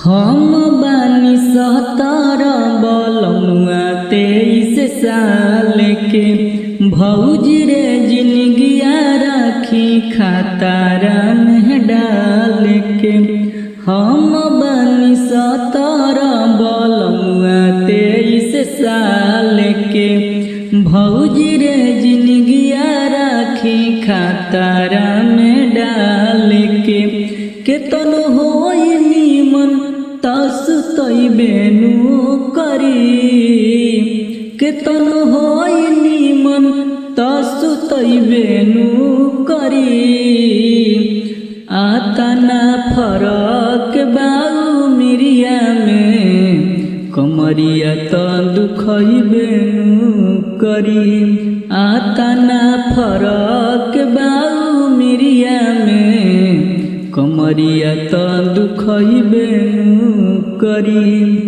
हम बानी 17 बलमुआ 23 साल के भौजी रे जिनगिया राखी खातारा में डाल के। हम बानी 17 बलमुआ 23 साल के भौजी रे जिनगिया राखी खातारा में डाल के। केतन होई निमन तस तैबेनु करी, केतन होई निमन तस तैबेनु करी। आतना फरक बाऊ मिरिया में कमरिया त दुखैबेनु करी। आतना फरक बाऊ मिरिया में कमरिया त दुखैबेनु करी।